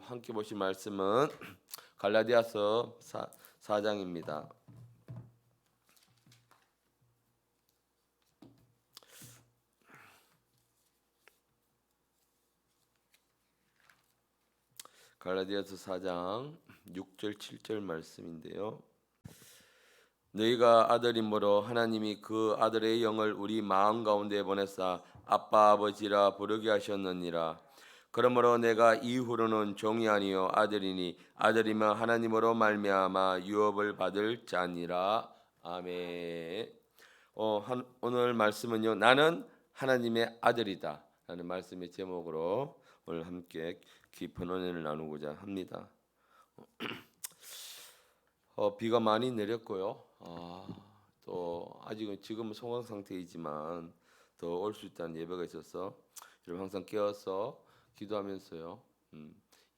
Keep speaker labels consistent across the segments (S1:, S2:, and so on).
S1: 함께 보실 말씀은 갈라디아서 4장입니다. 갈라디아서 4장 6절 7절 말씀인데요. 너희가 아들임으로 하나님이 그 아들의 영을 우리 마음 가운데 보내사 아빠 아버지라 부르게 하셨느니라. 그러므로 내가 이후로는 종이 아니요 아들이니 아들이면 하나님으로 말미암아 유업을 받을 자니라. 아멘. 오늘 말씀은요, 나는 하나님의 아들이다 라는 말씀의 제목으로 오늘 함께 깊은 은혜를 나누고자 합니다. 비가 많이 내렸고요. 또 아직은 지금은 소강 상태이지만 더 올 수 있다는 예배가 있어서 여러분 항상 깨어서 기도하면서요.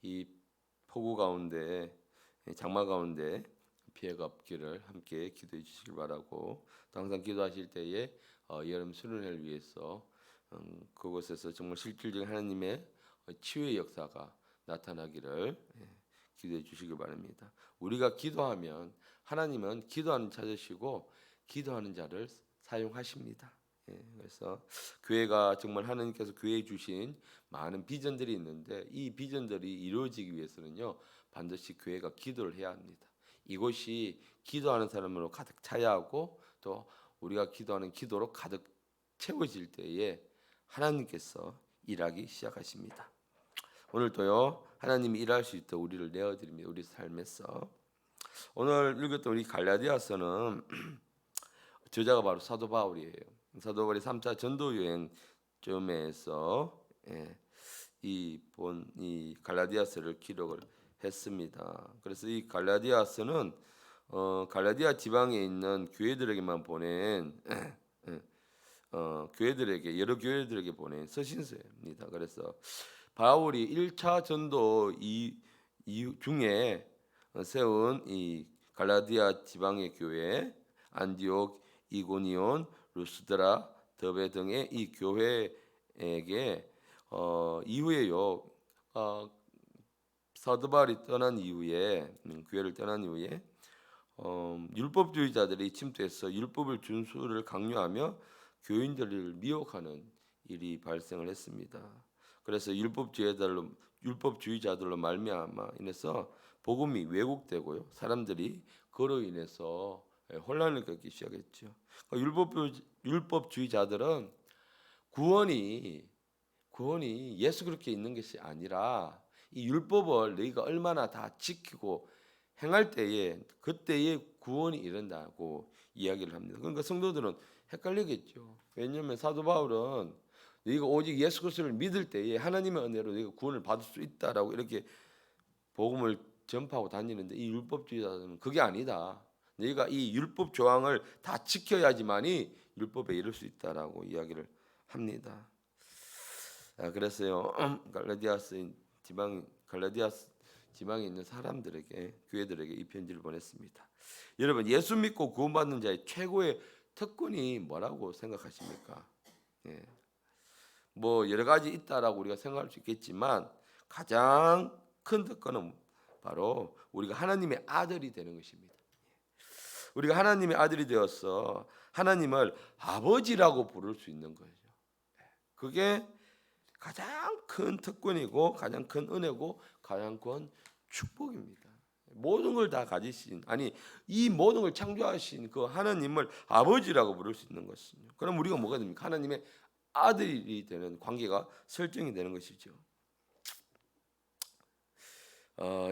S1: 이 폭우 가운데, 장마 가운데 피해가 없기를 함께 기도해 주시길 바라고, 또 항상 기도하실 때에 여름 수련회를 위해서 그곳에서 정말 실질적인 하나님의 치유의 역사가 나타나기를 기도해 주시길 바랍니다. 우리가 기도하면 하나님은 기도하는 찾으시고 기도하는 자를 사용하십니다. 그래서 교회가 정말 하나님께서 교회에 주신 많은 비전들이 있는데 이 비전들이 이루어지기 위해서는요, 반드시 교회가 기도를 해야 합니다. 이곳이 기도하는 사람으로 가득 차야 하고, 또 우리가 기도하는 기도로 가득 채워질 때에 하나님께서 일하기 시작하십니다. 오늘도요, 하나님이 일할 수 있도록 우리를 내어드립니다. 우리 삶에서. 오늘 읽었던 우리 갈라디아서는 저자가 바로 사도 바울이에요. 사도 바울이 3차 전도 여행쯤에서 이 갈라디아서를 기록을 했습니다. 그래서 이 갈라디아서는 갈라디아 지방에 있는 교회들에게만 보낸 교회들에게, 여러 교회들에게 보낸 서신서입니다. 그래서 바울이 1차 전도 중에 세운 이 갈라디아 지방의 교회, 안디옥, 이고니온, 루스드라, 더베 등의 이 교회에게 이후에요, 사도 바울이 떠난 이후에, 교회를 떠난 이후에 율법주의자들이 침투해서 율법을 준수를 강요하며 교인들을 미혹하는 일이 발생을 했습니다. 그래서 율법주의자들로 말미암아 인해서 복음이 왜곡되고요, 사람들이 그로 인해서 혼란을 겪기 시작했죠. 율법주의자들은 구원이 예수 그리스도에 있는 것이 아니라 이 율법을 너희가 얼마나 다 지키고 행할 때에 그때에 구원이 이른다고 이야기를 합니다. 그러니까 성도들은 헷갈리겠죠. 왜냐하면 사도 바울은 너희가 오직 예수 그리스도를 믿을 때에 하나님의 은혜로 너희가 구원을 받을 수 있다라고 이렇게 복음을 전파하고 다니는데, 이 율법주의자들은 그게 아니다. 너희가 이 율법 조항을 다 지켜야지만이 율법에 이를 수 있다라고 이야기를 합니다. 그래서요, 갈라디아 지방에 있는 사람들에게, 교회들에게 이 편지를 보냈습니다. 여러분, 예수 믿고 구원받는 자의 최고의 특권이 뭐라고 생각하십니까? 뭐 여러 가지 있다라고 우리가 생각할 수 있겠지만 가장 큰 특권은 바로 우리가 하나님의 아들이 되는 것입니다. 우리가 하나님의 아들이 되어서 하나님을 아버지라고 부를 수 있는 거죠. 그게 가장 큰 특권이고 가장 큰 은혜고 가장 큰 축복입니다. 모든 걸 다 가지신, 이 모든 걸 창조하신 그 하나님을 아버지라고 부를 수 있는 것이죠. 그럼 우리가 뭐가 됩니까? 하나님의 아들이 되는 관계가 설정이 되는 것이죠.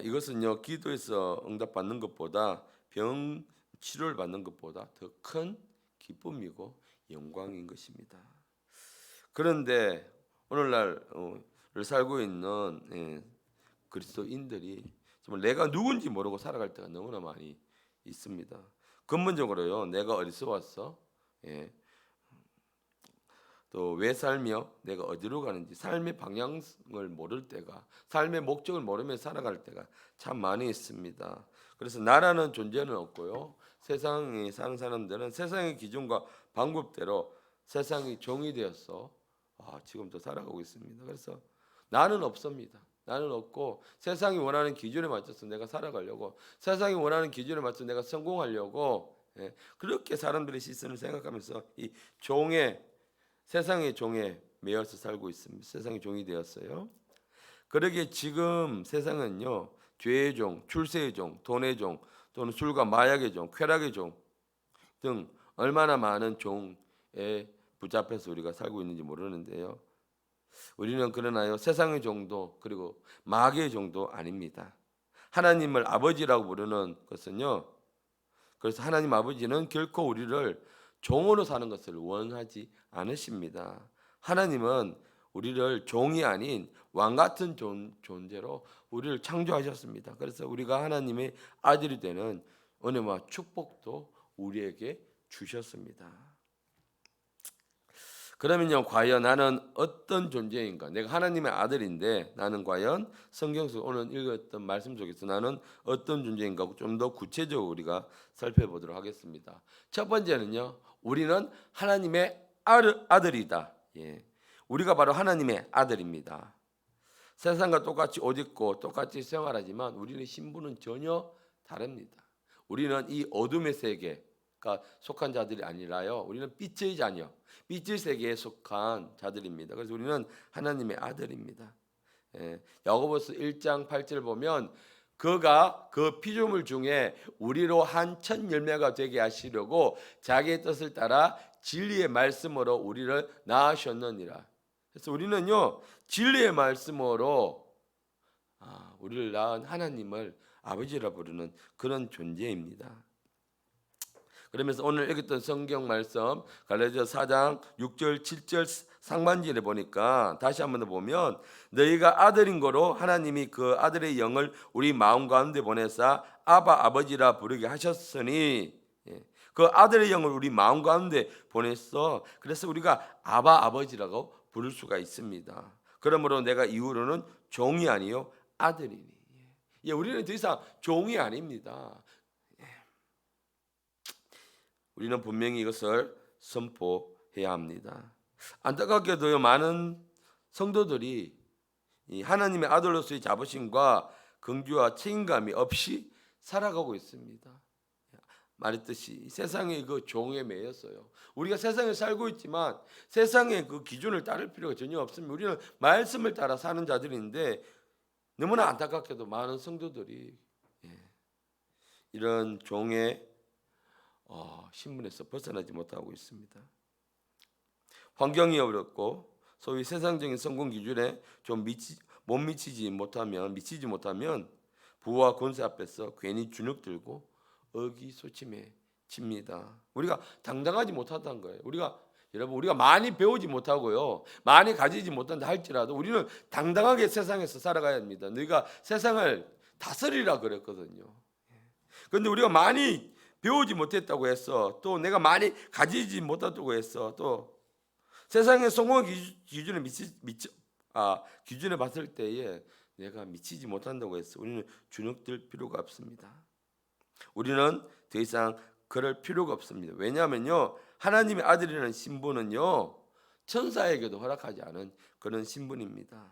S1: 이것은요, 기도에서 응답받는 것보다 병 치료를 받는 것보다 더 큰 기쁨이고 영광인 것입니다. 그런데 오늘날 살고 있는 그리스도인들이 정말 내가 누군지 모르고 살아갈 때가 너무나 많이 있습니다. 근본적으로요, 내가 어디서 왔어? 또 왜 살며 내가 어디로 가는지, 삶의 방향을 모를 때가, 삶의 목적을 모르며 살아갈 때가 참 많이 있습니다. 그래서 나라는 존재는 없고요, 세상에 사는 사람들은 세상의 기준과 방법대로 세상의 종이 되어서 지금도 살아가고 있습니다. 그래서 나는 없습니다. 나는 없고 세상이 원하는 기준에 맞춰서 내가 살아가려고 세상이 원하는 기준에 맞춰서 내가 성공하려고 그렇게 사람들의 시선을 생각하면서 이 종의 세상의 종에 매여서 살고 있습니다. 세상의 종이 되었어요. 그러기에 지금 세상은요 죄의 종, 출세의 종, 돈의 종 또는 술과 마약의 종, 쾌락의 종 등 얼마나 많은 종에 붙잡혀서 우리가 살고 있는지 모르는데요. 우리는 그러나요 세상의 종도 그리고 마귀의 종도 아닙니다. 하나님을 아버지라고 부르는 것은요. 그래서 하나님 아버지는 결코 우리를 종으로 사는 것을 원하지 않으십니다. 하나님은 우리를 종이 아닌 왕 같은 존재로 우리를 창조하셨습니다. 그래서 우리가 하나님의 아들이 되는 은혜와 축복도 우리에게 주셨습니다. 그러면요 과연 나는 어떤 존재인가? 내가 하나님의 아들인데 나는 과연 성경 속 오늘 읽었던 말씀 속에서 나는 어떤 존재인가 좀 더 구체적으로 우리가 살펴보도록 하겠습니다. 첫 번째는요 우리는 하나님의 아들이다. 우리가 바로 하나님의 아들입니다. 세상과 똑같이 옷 입고 똑같이 생활하지만 우리는 신분은 전혀 다릅니다. 우리는 이 어둠의 세계가 속한 자들이 아니라요. 우리는 빛의 자녀, 빛의 세계에 속한 자들입니다. 그래서 우리는 하나님의 아들입니다. 야고보서 1장 8절 보면 그가 그 피조물 중에 우리로 한 첫 열매가 되게 하시려고 자기의 뜻을 따라 진리의 말씀으로 우리를 낳으셨느니라. 그래서 우리는요 진리의 말씀으로 우리를 낳은 하나님을 아버지라 부르는 그런 존재입니다. 그러면서 오늘 읽었던 성경 말씀 갈라디아서 4장 6절 7절 상반절에 보니까 다시 한번 더 보면 너희가 아들인 거로 하나님이 그 아들의 영을 우리 마음 가운데 보내사 아바 아버지라 부르게 하셨으니 그 아들의 영을 우리 마음 가운데 보냈어. 그래서 우리가 아바 아버지라고 부를 수가 있습니다. 그러므로 내가 이후로는 종이 아니요 아들이니. 우리는 더 이상 종이 아닙니다. 우리는 분명히 이것을 선포해야 합니다. 안타깝게도요 많은 성도들이 이 하나님의 아들로서의 자부심과 긍지와 책임감이 없이 살아가고 있습니다. 말했듯이 세상의 그 종에 매였어요. 우리가 세상에 살고 있지만 세상의 그 기준을 따를 필요가 전혀 없습니다. 우리는 말씀을 따라 사는 자들인데 너무나 안타깝게도 많은 성도들이 이런 종의 신분에서 벗어나지 못하고 있습니다. 환경이 어렵고 소위 세상적인 성공 기준에 좀 미치지 못하면 부와 권세 앞에서 괜히 주눅 들고 의기소침해집니다. 우리가 당당하지 못하다는 거예요. 우리가 많이 배우지 못하고요, 많이 가지지 못한다 할지라도 우리는 당당하게 세상에서 살아가야 합니다. 너희가 세상을 다스리라 그랬거든요. 그런데 우리가 많이 배우지 못했다고 해서 또 내가 많이 가지지 못했다고 해서 또 세상의 성공 기준에 기준에 봤을 때에 내가 미치지 못한다고 해서 우리는 주눅들 필요가 없습니다. 우리는 더 이상 그럴 필요가 없습니다. 왜냐하면요 하나님의 아들이라는 신분은요 천사에게도 허락하지 않은 그런 신분입니다.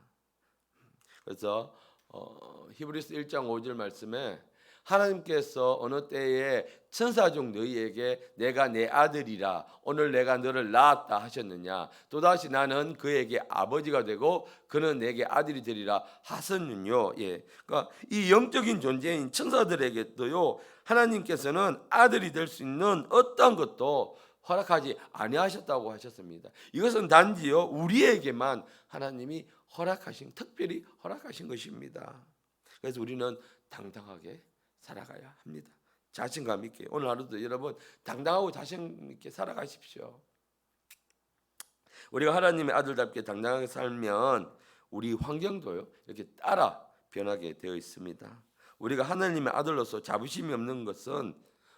S1: 그래서 히브리서 1장 5절 말씀에 하나님께서 어느 때에 천사 중 너희에게 내가 내 아들이라 오늘 내가 너를 낳았다 하셨느냐 또다시 나는 그에게 아버지가 되고 그는 내게 아들이 되리라 하셨느뇨. 그러니까 이 영적인 존재인 천사들에게도요 하나님께서는 아들이 될 수 있는 어떤 것도 허락하지 아니하셨다고 하셨습니다. 이것은 단지요 우리에게만 하나님이 특별히 허락하신 것입니다. 그래서 우리는 당당하게 살아가야 합니다. 자신감 있게 오늘 하루도 여러분 당당하고 자신 있게 살아가십시오. 우리가 하나님의 아들답게 당당하게 살면 우리 환경도요 이렇게 따라 변하게 되어 있습니다. 우리가 하나님의 아들로서 자부심이 없는 것은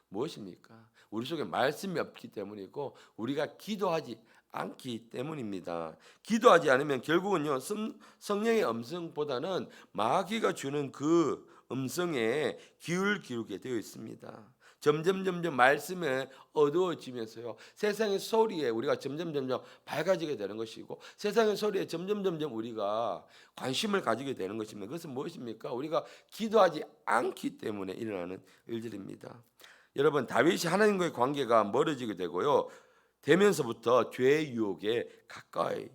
S1: 무엇입니까? 우리 속에 말씀이 없기 때문이고 우리가 기도하지 않기 때문입니다. 기도하지 않으면 결국은요 성령의 음성보다는 마귀가 주는 그 음성에 귀를 기울게 되어 있습니다. 점점 말씀에 어두워지면서요, 세상의 소리에 우리가 점점 밝아지게 되는 것이고, 세상의 소리에 점점 우리가 관심을 가지게 되는 것입니다. 그것은 무엇입니까? 우리가 기도하지 않기 때문에 일어나는 일들입니다. 여러분, 다윗이 하나님과의 관계가 멀어지게 되고요, 되면서부터 죄의 유혹에 가까이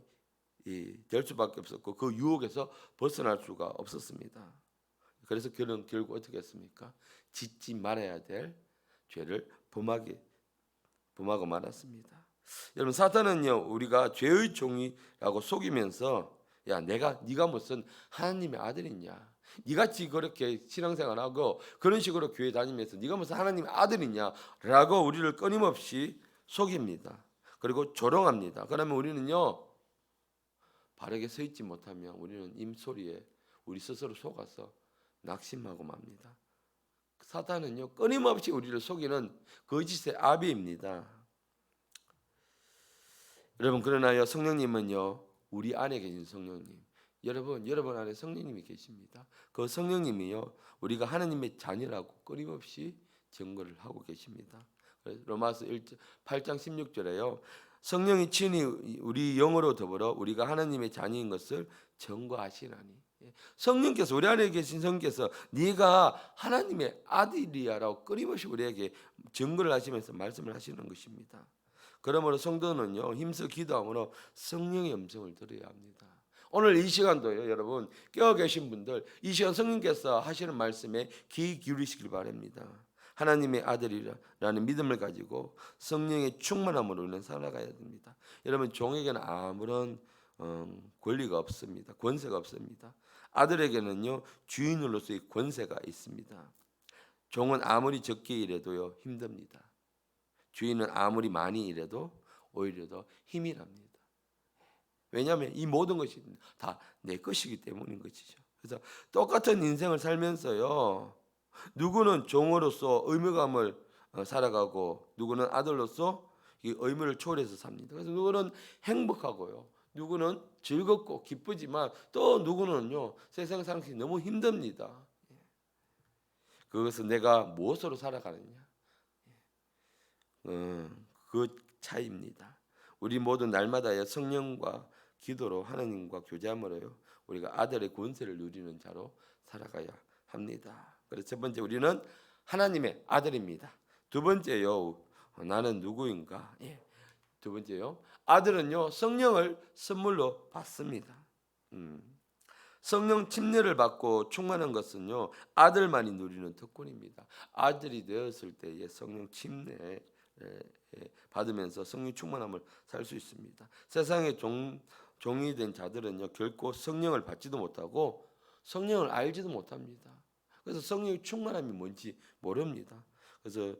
S1: 될 수밖에 없었고, 그 유혹에서 벗어날 수가 없었습니다. 그래서 그는 결국 어떻게 했습니까? 짓지 말아야 될 죄를 범하고 말았습니다. 여러분, 사탄은요, 우리가 죄의 종이라고 속이면서, 야, 네가 무슨 하나님의 아들이냐, 네같이 그렇게 신앙생활하고 그런 식으로 교회 다니면서 네가 무슨 하나님의 아들이냐라고 우리를 끊임없이 속입니다. 그리고 조롱합니다. 그러면 우리는요, 바르게 서 있지 못하면 우리는 임소리에 우리 스스로 속아서 낙심하고 맙니다. 사탄은요, 끊임없이 우리를 속이는 거짓의 아비입니다. 여러분, 그러나요, 성령님은요, 우리 안에 계신 성령님, 여러분 안에 성령님이 계십니다. 그 성령님이요, 우리가 하나님의 자녀라고 끊임없이 증거를 하고 계십니다. 로마서 8장 16절에요, 성령이 친히 우리 영으로 더불어 우리가 하나님의 자녀인 것을 증거하시나니, 성령께서, 우리 안에 계신 성령께서 네가 하나님의 아들이야라고 끊임없이 우리에게 증거를 하시면서 말씀을 하시는 것입니다. 그러므로 성도는요, 힘써 기도함으로 성령의 음성을 들어야 합니다. 오늘 이 시간도요, 여러분 깨어 계신 분들, 이 시간 성령께서 하시는 말씀에 귀 기울이시길 바랍니다. 하나님의 아들이라는 믿음을 가지고 성령의 충만함으로 우리는 살아가야 됩니다. 여러분, 종에게는 아무런 권리가 없습니다. 권세가 없습니다. 아들에게는요, 주인으로서의 권세가 있습니다. 종은 아무리 적게 일해도요, 힘듭니다. 주인은 아무리 많이 일해도 오히려 더 힘이 납니다. 왜냐하면 이 모든 것이 다 내 것이기 때문인 것이죠. 그래서 똑같은 인생을 살면서요, 누구는 종으로서 의무감을 살아가고, 누구는 아들로서 이 의무를 초월해서 삽니다. 그래서 누구는 행복하고요, 누구는 즐겁고 기쁘지만, 또 누구는요, 세상 살기 너무 힘듭니다. 그것은 내가 무엇으로 살아가느냐, 그 차이입니다. 우리 모두 날마다 성령과 기도로 하나님과 교제함으로요, 우리가 아들의 권세를 누리는 자로 살아가야 합니다. 그래서 첫 번째, 우리는 하나님의 아들입니다. 두 번째요, 나는 누구인가? 두 번째요, 아들은요, 성령을 선물로 받습니다. 성령 침례를 받고 충만한 것은요, 아들만이 누리는 특권입니다. 아들이 되었을 때에 성령 침례 받으면서 성령 충만함을 살 수 있습니다. 세상의 종이 된 자들은요, 결코 성령을 받지도 못하고 성령을 알지도 못합니다. 그래서 성령의 충만함이 뭔지 모릅니다. 그래서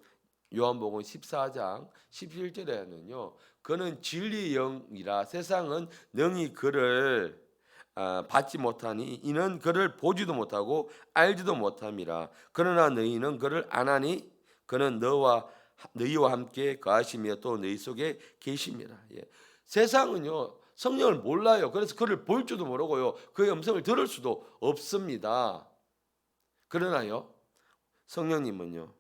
S1: 요한복음 14장 17절에는요, 그는 진리의 영이라 세상은 능히 그를 받지 못하니 이는 그를 보지도 못하고 알지도 못함이라. 그러나 너희는 그를 아나니 그는 너희와 함께 거하시며 또 너희 속에 계심이라. 세상은요, 성령을 몰라요. 그래서 그를 볼 줄도 모르고요, 그의 음성을 들을 수도 없습니다. 그러나요, 성령님은요,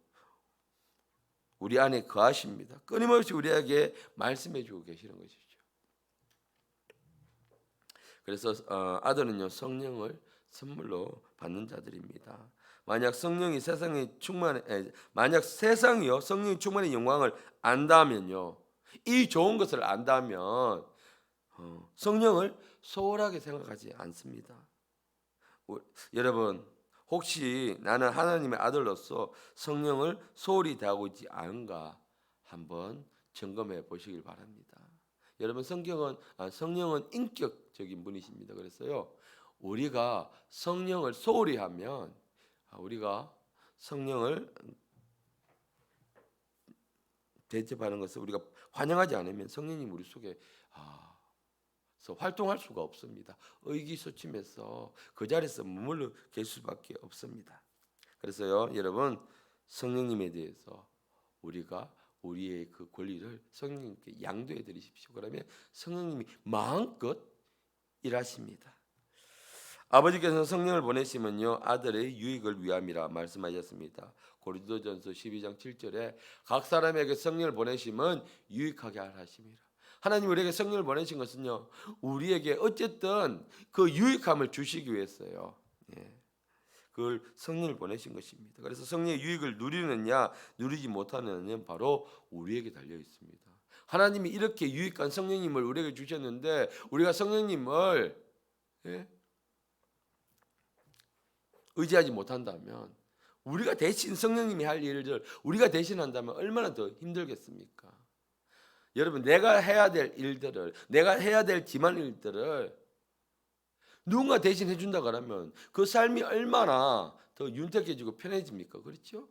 S1: 우리 안에 거하십니다. 끊임없이 우리에게 말씀해 주고 계시는 것이죠. 그래서 아들은요, 성령을 선물로 받는 자들입니다. 만약 세상이요, 성령이 충만의 영광을 안다면요, 이 좋은 것을 안다면 성령을 소홀하게 생각하지 않습니다. 여러분, 혹시 나는 하나님의 아들로서 성령을 소홀히 대하고 있지 않은가 한번 점검해 보시길 바랍니다. 여러분, 성령은 인격적인 분이십니다. 그래서요, 우리가 성령을 소홀히 하면, 우리가 성령을 대접하는 것을 우리가 환영하지 않으면 성령님 우리 속에 활동할 수가 없습니다. 의기소침해서 그 자리에서 머물러 계실 수밖에 없습니다. 그래서요, 여러분, 성령님에 대해서 우리가 우리의 그 권리를 성령님께 양도해 드리십시오. 그러면 성령님이 마음껏 일하십니다. 아버지께서는 성령을 보내시면요 아들의 유익을 위함이라 말씀하셨습니다. 고린도전서 12장 7절에 각 사람에게 성령을 보내심은 유익하게 하심이라. 하나님 우리에게 성령을 보내신 것은요 우리에게 어쨌든 그 유익함을 주시기 위해서요. 예. 그걸 성령을 보내신 것입니다. 그래서 성령의 유익을 누리느냐 누리지 못하느냐는 바로 우리에게 달려 있습니다. 하나님이 이렇게 유익한 성령님을 우리에게 주셨는데 우리가 성령님을 의지하지 못한다면 우리가 대신 성령님이 할 일들 우리가 대신한다면 얼마나 더 힘들겠습니까? 여러분 내가 해야 될 일들을 내가 해야 될 기만 일들을 누군가 대신 해준다 그러면 그 삶이 얼마나 더 윤택해지고 편해집니까? 그렇죠?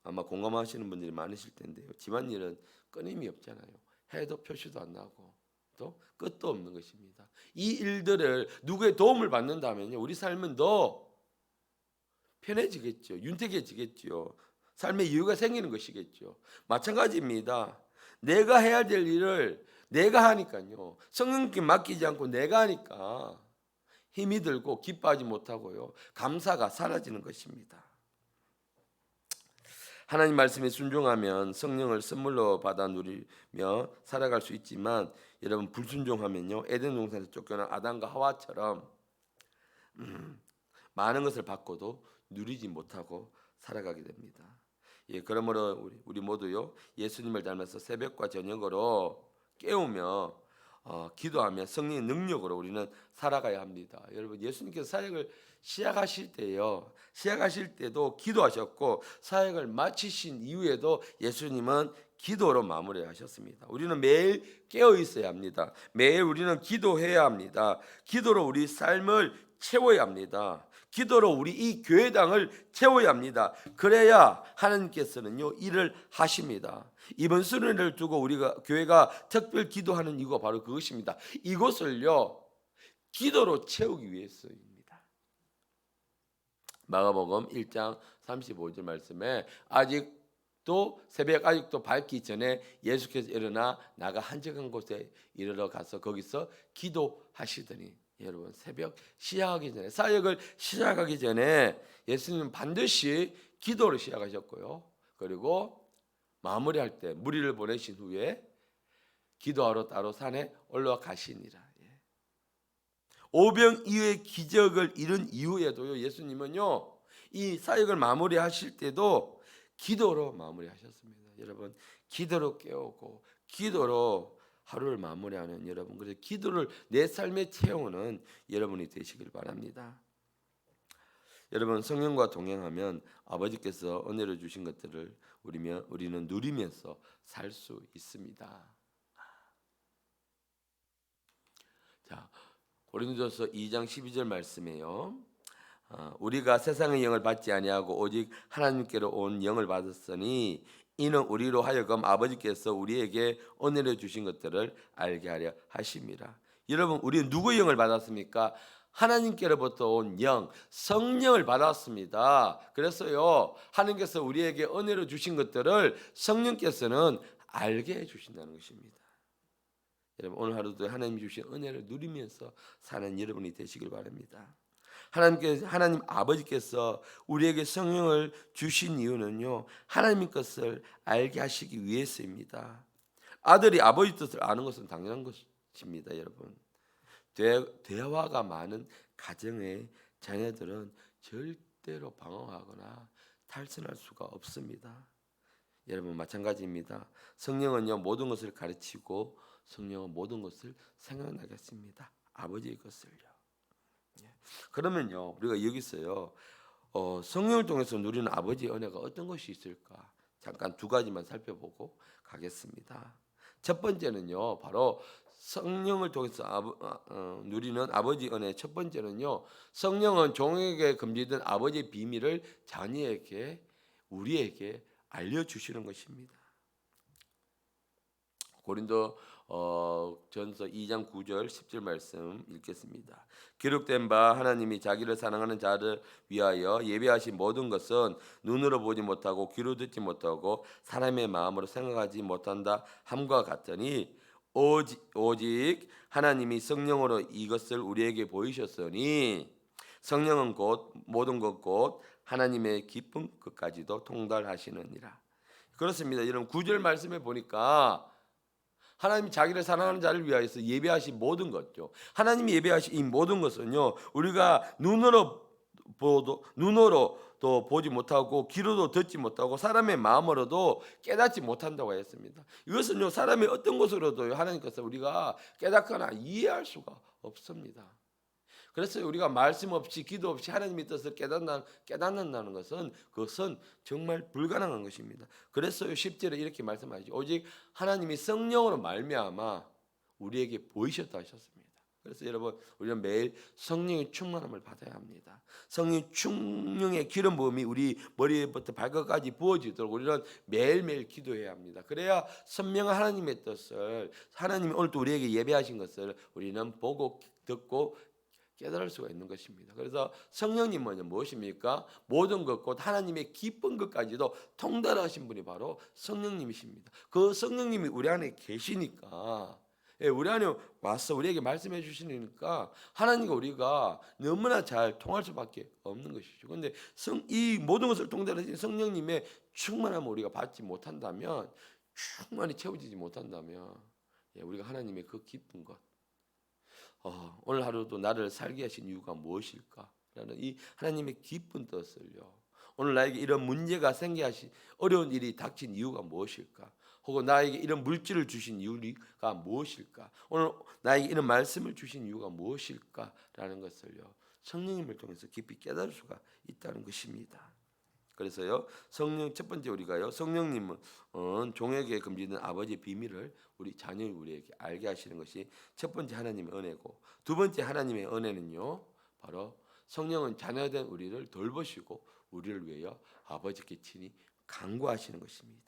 S1: 아마 공감하시는 분들이 많으실 텐데요. 집안일은 끊임이 없잖아요. 해도 표시도 안 나고 또 끝도 없는 것입니다. 이 일들을 누구의 도움을 받는다면요. 우리 삶은 더 편해지겠죠. 윤택해지겠죠. 삶의 이유가 생기는 것이겠죠. 마찬가지입니다. 내가 해야 될 일을 내가 하니까요. 성령님께 맡기지 않고 내가 하니까 힘이 들고 기뻐하지 못하고요. 감사가 사라지는 것입니다. 하나님 말씀에 순종하면 성령을 선물로 받아 누리며 살아갈 수 있지만 여러분 불순종하면요. 에덴 동산에서 쫓겨난 아담과 하와처럼 많은 것을 받고도 누리지 못하고 살아가게 됩니다. 예, 그러므로 우리 모두요 예수님을 닮아서 새벽과 저녁으로 깨우며 기도하며 성령의 능력으로 우리는 살아가야 합니다. 여러분 예수님께서 사역을 시작하실 때도 기도하셨고 사역을 마치신 이후에도 예수님은 기도로 마무리하셨습니다. 우리는 매일 깨어 있어야 합니다. 매일 우리는 기도해야 합니다. 기도로 우리 삶을 채워야 합니다. 기도로 우리 이 교회당을 채워야 합니다. 그래야 하나님께서는요 일을 하십니다. 이번 수련회를 두고 우리가 교회가 특별 기도하는 이유가 바로 그것입니다. 이곳을요 기도로 채우기 위해서입니다. 마가복음 1장 35절 말씀에 새벽 아직도 밝기 전에 예수께서 일어나 나가 한적한 곳에 이르러 가서 거기서 기도하시더니 여러분 새벽 시작하기 전에 사역을 시작하기 전에 예수님은 반드시 기도를 시작하셨고요. 그리고 마무리할 때 무리를 보내신 후에 기도하러 따로 산에 올라와 가시니라. 오병 이후의 기적을 이룬 이후에도요 예수님은요 이 사역을 마무리하실 때도 기도로 마무리하셨습니다. 여러분 기도로 깨우고 기도로 하루를 마무리하는 여러분 그래서 기도를 내 삶에 채우는 여러분이 되시길 바랍니다. 여러분 성령과 동행하면 아버지께서 은혜를 주신 것들을 우리는 누리면서 살 수 있습니다. 자 고린도전서 2장 12절 말씀이에요. 우리가 세상의 영을 받지 아니하고 오직 하나님께로 온 영을 받았으니 이는 우리로 하여금 아버지께서 우리에게 은혜를 주신 것들을 알게 하려 하심이라. 여러분 우리는 누구의 영을 받았습니까? 하나님께로부터 온 영, 성령을 받았습니다. 그래서요 하나님께서 우리에게 은혜로 주신 것들을 성령께서는 알게 해주신다는 것입니다. 여러분 오늘 하루도 하나님이 주신 은혜를 누리면서 사는 여러분이 되시길 바랍니다. 하나님 아버지께서 우리에게 성령을 주신 이유는요 하나님 것을 알게 하시기 위해서입니다. 아들이 아버지 뜻을 아는 것은 당연한 것입니다. 여러분 대화가 많은 가정의 자녀들은 절대로 방황하거나 탈선할 수가 없습니다. 여러분 마찬가지입니다. 성령은요 모든 것을 가르치고 성령은 모든 것을 생각나게 했습니다. 아버지의 것을요. 그러면요 우리가 여기서요 성령을 통해서 누리는 아버지의 은혜가 어떤 것이 있을까 잠깐 두 가지만 살펴보고 가겠습니다. 첫 번째는요 바로 성령을 통해서 누리는 아버지 은혜 첫 번째는요 성령은 종에게 금지된 아버지의 비밀을 자녀에게 우리에게 알려주시는 것입니다. 고린도 전서 2장 9절 10절 말씀 읽겠습니다. 기록된 바 하나님이 자기를 사랑하는 자를 위하여 예비하신 모든 것은 눈으로 보지 못하고 귀로 듣지 못하고 사람의 마음으로 생각하지 못한다 함과 같으니 오직 하나님이 성령으로 이것을 우리에게 보이셨으니 성령은 곧 모든 것 곧 하나님의 깊은 것까지도 통달하시느니라. 그렇습니다. 여러분 9절 말씀에 보니까 하나님이 자기를 사랑하는 자를 위하여서 예배하신 모든 것죠. 하나님이 예배하신 이 모든 것은요, 우리가 눈으로도 보지 못하고 귀로도 듣지 못하고 사람의 마음으로도 깨닫지 못한다고 했습니다. 이것은요, 사람의 어떤 것으로도 하나님 것을 우리가 깨닫거나 이해할 수가 없습니다. 그래서 우리가 말씀 없이 기도 없이 하나님의 뜻을 깨닫는다는 것은 그것은 정말 불가능한 것입니다. 그래서 10절에 이렇게 말씀하시죠. 오직 하나님이 성령으로 말미암아 우리에게 보이셨다 하셨습니다. 그래서 여러분 우리는 매일 성령의 충만함을 받아야 합니다. 성령 충령의 기름 부음이 우리 머리부터 발끝까지 부어지도록 우리는 매일매일 기도해야 합니다. 그래야 선명한 하나님의 뜻을 하나님이 오늘도 우리에게 예배하신 것을 우리는 보고 듣고 깨달을 수가 있는 것입니다. 그래서 성령님은 무엇입니까? 모든 것 곧 하나님의 기쁜 것까지도 통달하신 분이 바로 성령님이십니다. 그 성령님이 우리 안에 계시니까 우리 안에 와서 우리에게 말씀해 주시니까 하나님과 우리가 너무나 잘 통할 수밖에 없는 것이죠. 그런데 이 모든 것을 통달하신 성령님의 충만함을 우리가 받지 못한다면 충만히 채워지지 못한다면 우리가 하나님의 그 기쁜 것 오늘 하루도 나를 살게 하신 이유가 무엇일까? 라는 이 하나님의 깊은 뜻을요. 오늘 나에게 이런 문제가 생겨하신 어려운 일이 닥친 이유가 무엇일까? 혹은 나에게 이런 물질을 주신 이유가 무엇일까? 오늘 나에게 이런 말씀을 주신 이유가 무엇일까? 라는 것을요. 성령님을 통해서 깊이 깨달을 수가 있다는 것입니다. 그래서요. 성령 첫 번째 우리가요. 성령님은 종에게 금지된 아버지의 비밀을 우리 자녀 우리에게 알게 하시는 것이 첫 번째 하나님의 은혜고 두 번째 하나님의 은혜는요. 바로 성령은 자녀된 우리를 돌보시고 우리를 위하여 아버지께 친히 간구하시는 것입니다.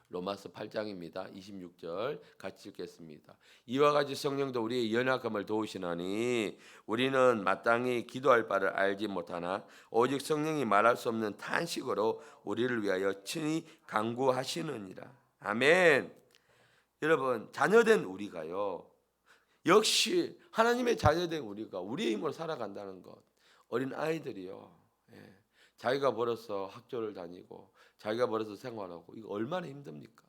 S1: 로마서 8장입니다. 26절 같이 읽겠습니다. 이와 같이 성령도 우리의 연약함을 도우시나니 우리는 마땅히 기도할 바를 알지 못하나 오직 성령이 말할 수 없는 탄식으로 우리를 위하여 친히 간구하시느니라. 아멘. 여러분 자녀된 우리가요. 역시 하나님의 자녀된 우리가 우리의 힘으로 살아간다는 것. 어린 아이들이요. 자기가 벌어서 학교를 다니고 자기가 벌어서 생활하고 이거 얼마나 힘듭니까?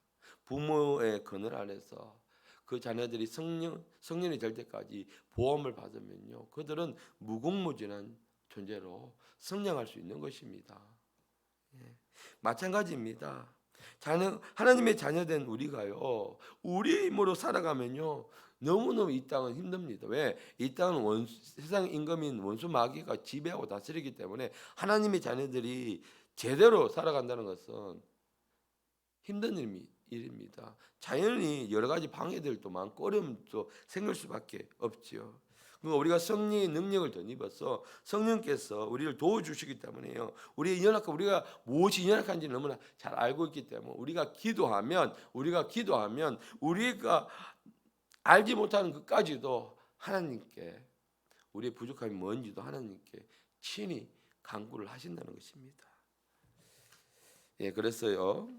S1: 부모의 그늘 안에서 그 자녀들이 성년이 될 때까지 보험을 받으면요. 그들은 무궁무진한 존재로 성장할 수 있는 것입니다. 마찬가지입니다. 하나님의 자녀된 우리가요. 우리 힘으로 살아가면요. 너무너무 이 땅은 힘듭니다. 왜? 이 땅은 세상 임금인 원수 마귀가 지배하고 다스리기 때문에 하나님의 자녀들이 제대로 살아간다는 것은 힘든 일입니다. 자연히 여러 가지 방해들도 많고 어려움도 생길 수밖에 없지요. 그러니까 우리가 성령의 능력을 덧입어서 성령께서 우리를 도와주시기 때문에요. 우리의 연약함, 우리가 무엇이 연약한지 너무나 잘 알고 있기 때문에 우리가 기도하면 우리가 알지 못하는 것까지도 하나님께 우리의 부족함이 뭔지도 하나님께 친히 간구를 하신다는 것입니다. 그래서요.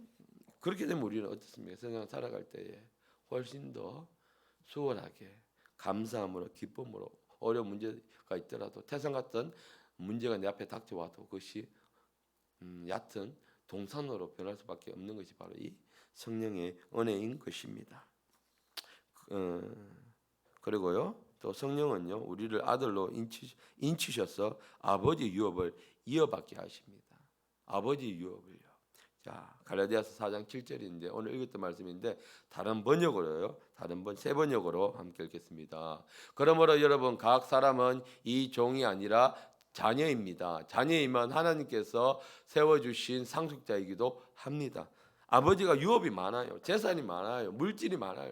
S1: 그렇게 되면 우리는 어떻습니까? 세상 살아갈 때에 훨씬 더 수월하게 감사함으로 기쁨으로 어려운 문제가 있더라도 태산 같은 문제가 내 앞에 닥쳐와도 그것이 얕은 동산으로 변할 수밖에 없는 것이 바로 이 성령의 은혜인 것입니다. 그리고요 또 성령은요 우리를 아들로 인치셔서 아버지 유업을 이어받게 하십니다. 아버지 유업을요. 자 갈라디아서 4장 7절인데 오늘 읽었던 말씀인데 다른 번역으로요. 새 번역으로 함께 읽겠습니다. 그러므로 여러분 각 사람은 이 종이 아니라 자녀입니다. 자녀이면 하나님께서 세워주신 상속자이기도 합니다. 아버지가 유업이 많아요. 재산이 많아요. 물질이 많아요.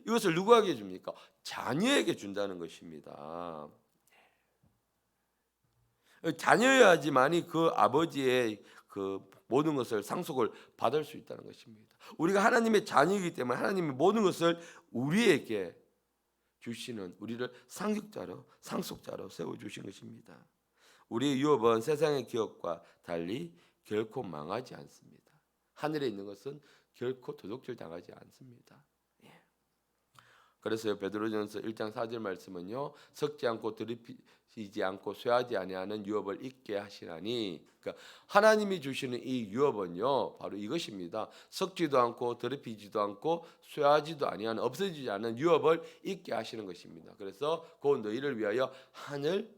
S1: 이것을 누구에게 줍니까? 자녀에게 준다는 것입니다. 자녀여야지만이 그 아버지의 그 모든 것을 상속을 받을 수 있다는 것입니다. 우리가 하나님의 자녀이기 때문에 하나님이 모든 것을 우리에게 주시는 우리를 상속자로 세워주신 것입니다. 우리의 유업은 세상의 기업과 달리 결코 망하지 않습니다. 하늘에 있는 것은 결코 도둑질 당하지 않습니다. 그래서 베드로전서 1장 4절 말씀은요, 섞지 않고 더럽히지 않고 쇠하지 아니하는 유업을 잊게 하시나니, 그러니까 하나님이 주시는 이 유업은요 바로 이것입니다. 섞지도 않고 더럽히지도 않고 쇠하지도 아니하는, 없어지지 않는 유업을 잊게 하시는 것입니다. 그래서 그 너희를 위하여 하늘에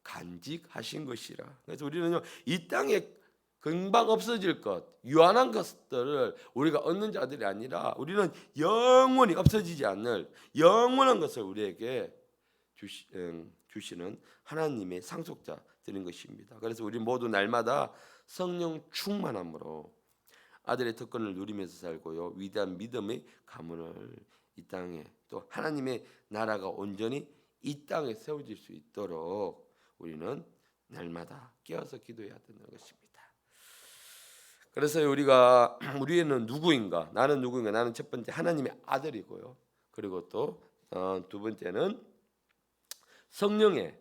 S1: 간직하신 것이라. 그래서 우리는요 이 땅에 금방 없어질 것, 유한한 것들을 우리가 얻는 자들이 아니라 우리는 영원히 없어지지 않을 영원한 것을 우리에게 주시는 하나님의 상속자들인 것입니다. 그래서 우리 모두 날마다 성령 충만함으로 아들의 특권을 누리면서 살고요, 위대한 믿음의 가문을 이 땅에, 또 하나님의 나라가 온전히 이 땅에 세워질 수 있도록 우리는 날마다 깨어서 기도해야 되는 것입니다. 그래서 우리는 누구인가? 나는 누구인가? 나는 첫 번째 하나님의 아들이고요. 그리고 또 두 번째는 성령의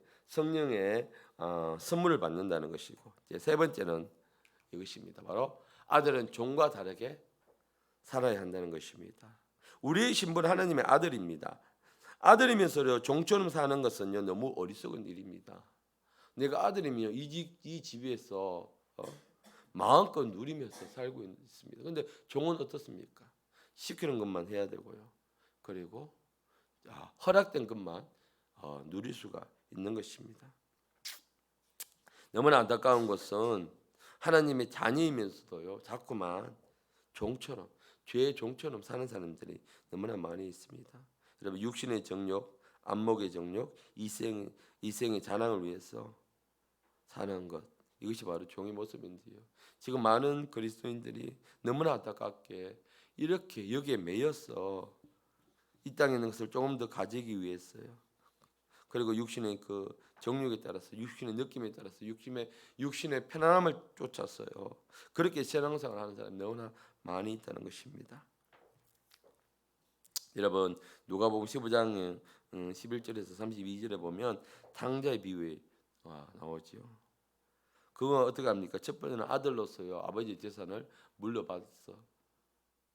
S1: 선물을 받는다는 것이고, 이제 세 번째는 이것입니다. 바로 아들은 종과 다르게 살아야 한다는 것입니다. 우리의 신분은 하나님의 아들입니다. 아들이면서요 종처럼 사는 것은요 너무 어리석은 일입니다. 내가 아들이면 이 집에서 마음껏 누리면서 살고 있습니다. 그런데 종은 어떻습니까? 시키는 것만 해야 되고요. 그리고 허락된 것만 누릴 수가 있는 것입니다. 너무나 안타까운 것은 하나님의 자녀이면서도요 자꾸만 종처럼, 죄의 종처럼 사는 사람들이 너무나 많이 있습니다. 여러분, 육신의 정욕, 안목의 정욕, 이생의 자랑을 위해서 사는 것, 이것이 바로 종의 모습인데요. 지금 많은 그리스도인들이 너무나 안타깝게 이렇게 여기에 매여서 이 땅에 있는 것을 조금 더 가지기 위해서요. 그리고 육신의 그 정욕에 따라서, 육신의 느낌에 따라서, 육신의 편안함을 쫓았어요. 그렇게 신앙생활을 하는 사람이 너무나 많이 있다는 것입니다. 여러분, 누가복음 15장 11절에서 32절에 보면 탕자의 비유가 나오죠. 그건 어떻게 합니까? 첫 번째는 아들로서요 아버지 재산을 물려받아서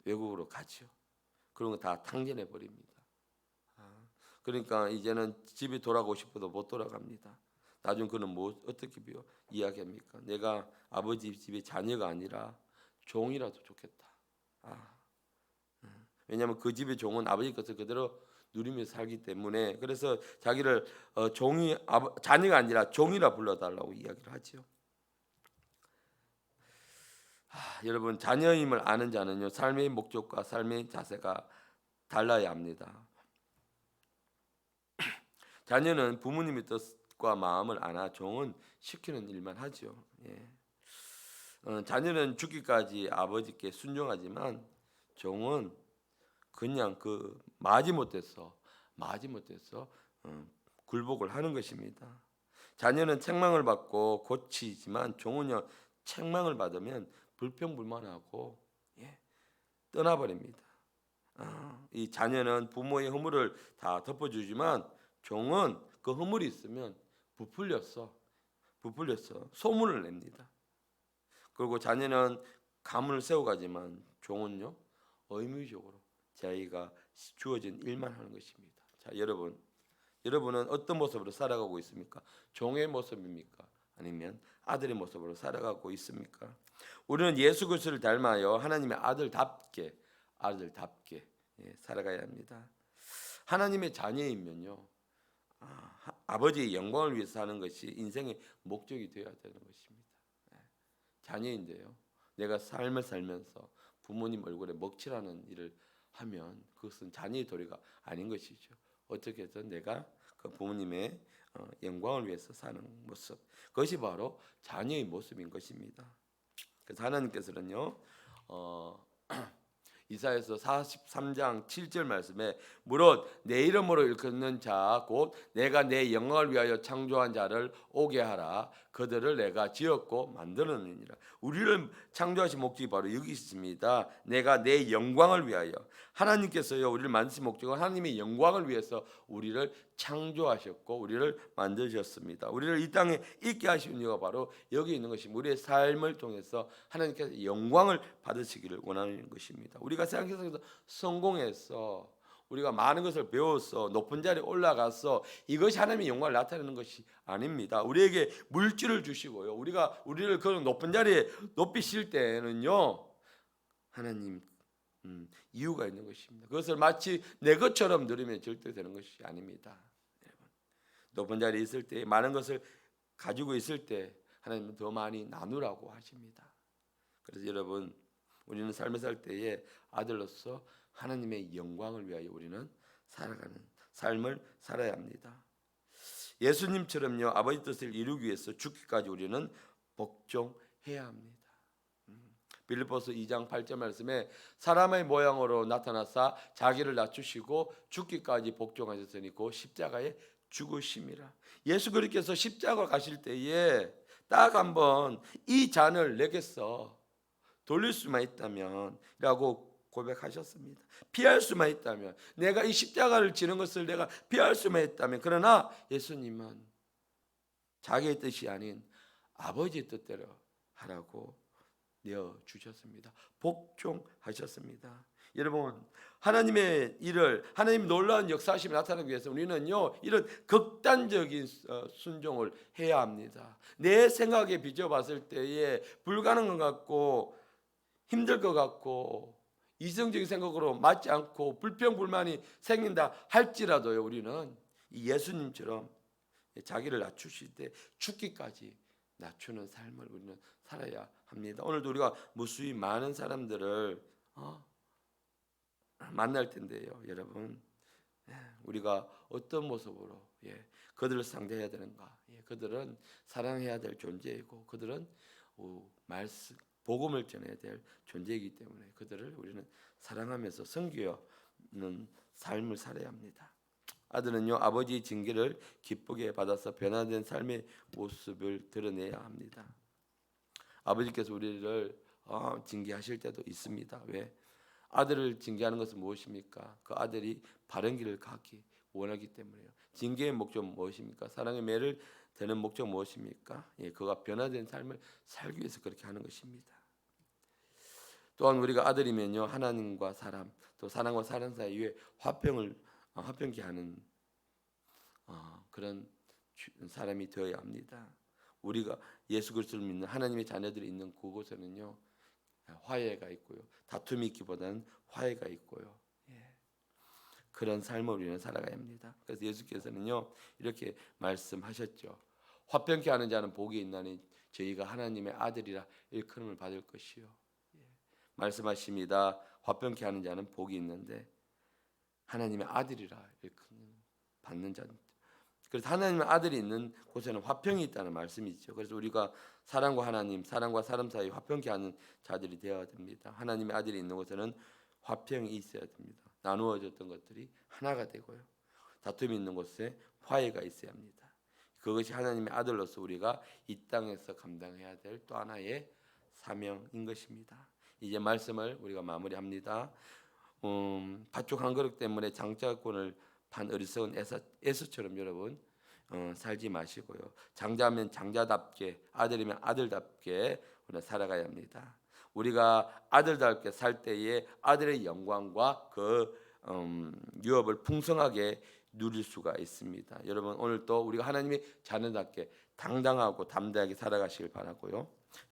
S1: 외국으로 가죠. 그런 거 다 탕진해 버립니다. 그러니까 이제는 집에 돌아가고 싶어도 못 돌아갑니다. 나중 그는 어떻게 이야기합니까? 내가 아버지 집의 자녀가 아니라 종이라도 좋겠다. 왜냐하면 그 집의 종은 아버지 것을 그대로 누리며 살기 때문에, 그래서 자기를 자녀가 아니라 종이라 불러달라고 이야기를 하죠. 여러분, 자녀임을 아는 자는요 삶의 목적과 삶의 자세가 달라야 합니다. 자녀는 부모님의 뜻과 마음을 아나 종은 시키는 일만 하죠. 자녀는 죽기까지 아버지께 순종하지만 종은 그냥 마지못해서 굴복을 하는 것입니다. 자녀는 책망을 받고 고치지만 종은요 책망을 받으면 불평불만하고 떠나버립니다. 이 자녀는 부모의 허물을 다 덮어주지만 종은 그 허물이 있으면 부풀려서 소문을 냅니다. 그리고 자녀는 가문을 세워가지만 종은요 의무적으로 자기가 주어진 일만 하는 것입니다. 자, 여러분은 어떤 모습으로 살아가고 있습니까? 종의 모습입니까? 아니면 아들의 모습으로 살아가고 있습니까? 우리는 예수 그리스도를 닮아요 하나님의 아들답게 살아가야 합니다. 하나님의 자녀이면요 아버지의 영광을 위해서 사는 것이 인생의 목적이 되어야 되는 것입니다. 자녀인데요 내가 삶을 살면서 부모님 얼굴에 먹칠하는 일을 하면 그것은 자녀의 도리가 아닌 것이죠. 어떻게든 내가 그 부모님의 영광을 위해서 사는 모습, 그것이 바로 자녀의 모습인 것입니다. 그래서 하나님께서는요 이사야서 43장 7절 말씀에 무릇 내 이름으로 일컫는 자 곧 내가 내 영광을 위하여 창조한 자를 오게 하라. 그들을 내가 지었고 만들었느니라. 우리를 창조하신 목적이 바로 여기 있습니다. 내가 내 영광을 위하여. 하나님께서요 우리를 만드신 목적은 하나님의 영광을 위해서 우리를 창조하셨고 우리를 만드셨습니다. 우리를 이 땅에 있게 하신 이유가 바로 여기 있는 것입니다. 우리의 삶을 통해서 하나님께서 영광을 받으시기를 원하는 것입니다. 우리가 세상에서 성공해서 우리가 많은 것을 배워서 높은 자리에 올라가서 이것이 하나님의 영광을 나타내는 것이 아닙니다. 우리에게 물질을 주시고요. 우리를 그런 높은 자리에 높이실 때는요. 하나님 이유가 있는 것입니다. 그것을 마치 내 것처럼 누리면 절대 되는 것이 아닙니다. 여러분. 높은 자리에 있을 때 많은 것을 가지고 있을 때 하나님은 더 많이 나누라고 하십니다. 그래서 여러분 우리는 삶을 살 때에 아들로서 하나님의 영광을 위하여 우리는 살아가는 삶을 살아야 합니다. 예수님처럼요 아버지 뜻을 이루기 위해서 죽기까지 우리는 복종해야 합니다. 빌립보서 2장 8절 말씀에 사람의 모양으로 나타나사 자기를 낮추시고 죽기까지 복종하셨으니 그 십자가에 죽으심이라. 예수 그리스도께서 십자가 가실 때에 딱 한번 이 잔을 내게서 돌릴 수만 있다면 라고 고백하셨습니다. 피할 수만 있다면 내가 이 십자가를 지는 것을 내가 피할 수만 있다면 그러나 예수님은 자기의 뜻이 아닌 아버지의 뜻대로 하라고 내어주셨습니다. 복종하셨습니다. 여러분 하나님의 일을 하나님 놀라운 역사하심을 나타내기 위해서 우리는요 이런 극단적인 순종을 해야 합니다. 내 생각에 비춰봤을 때에 불가능한 것 같고 힘들 것 같고 이성적인 생각으로 맞지 않고 불평불만이 생긴다 할지라도요 우리는 예수님처럼 자기를 낮추실 때 죽기까지 낮추는 삶을 우리는 살아야 합니다. 오늘도 우리가 무수히 많은 사람들을 만날 텐데요, 여러분. 우리가 어떤 모습으로 그들을 상대해야 되는가? 그들은 사랑해야 될 존재이고 그들은 말씀 복음을 전해야 될 존재이기 때문에 그들을 우리는 사랑하면서 섬기는 삶을 살아야 합니다. 아들은요 아버지의 징계를 기쁘게 받아서 변화된 삶의 모습을 드러내야 합니다. 아버지께서 우리를 징계하실 때도 있습니다. 왜? 아들을 징계하는 것은 무엇입니까? 그 아들이 바른 길을 가기 원하기 때문에요. 징계의 목적은 무엇입니까? 사랑의 매를 되는 목적 무엇입니까? 그가 변화된 삶을 살기 위해서 그렇게 하는 것입니다. 또한 우리가 아들이면요 하나님과 사람 또 사람과 사람 사이에 화평케 하는 그런 사람이 되어야 합니다. 우리가 예수 그리스도를 믿는 하나님의 자녀들이 있는 그곳에는요 화해가 있고요 다툼이 있기보다는 화해가 있고요 그런 삶을 우리는 살아가야 합니다. 그래서 예수께서는요 이렇게 말씀하셨죠. 화평케 하는 자는 복이 있나니 저희가 하나님의 아들이라 일컬음을 받을 것이요. 말씀하십니다. 화평케 하는 자는 복이 있는데 하나님의 아들이라 일컬음 받는 자는 그래서 하나님의 아들이 있는 곳에는 화평이 있다는 말씀이죠. 그래서 우리가 사랑과 하나님, 사랑과 사람 사이 화평케 하는 자들이 되어야 됩니다. 하나님의 아들이 있는 곳에는 화평이 있어야 됩니다. 나누어졌던 것들이 하나가 되고요. 다툼이 있는 곳에 화해가 있어야 합니다. 그것이 하나님의 아들로서 우리가 이 땅에서 감당해야 될 또 하나의 사명인 것입니다. 이제 말씀을 우리가 마무리합니다. 팥죽 한 그릇 때문에 장자권을 판 어리석은 에서처럼 여러분 살지 마시고요. 장자면 장자답게 아들이면 아들답게 우리가 살아가야 합니다. 우리가 아들답게 살 때에 아들의 영광과 그 유업을 풍성하게 누릴 수가 있습니다. 여러분 오늘 또 우리가 하나님의 자녀답게 당당하고 담대하게 살아가시길 바라고요.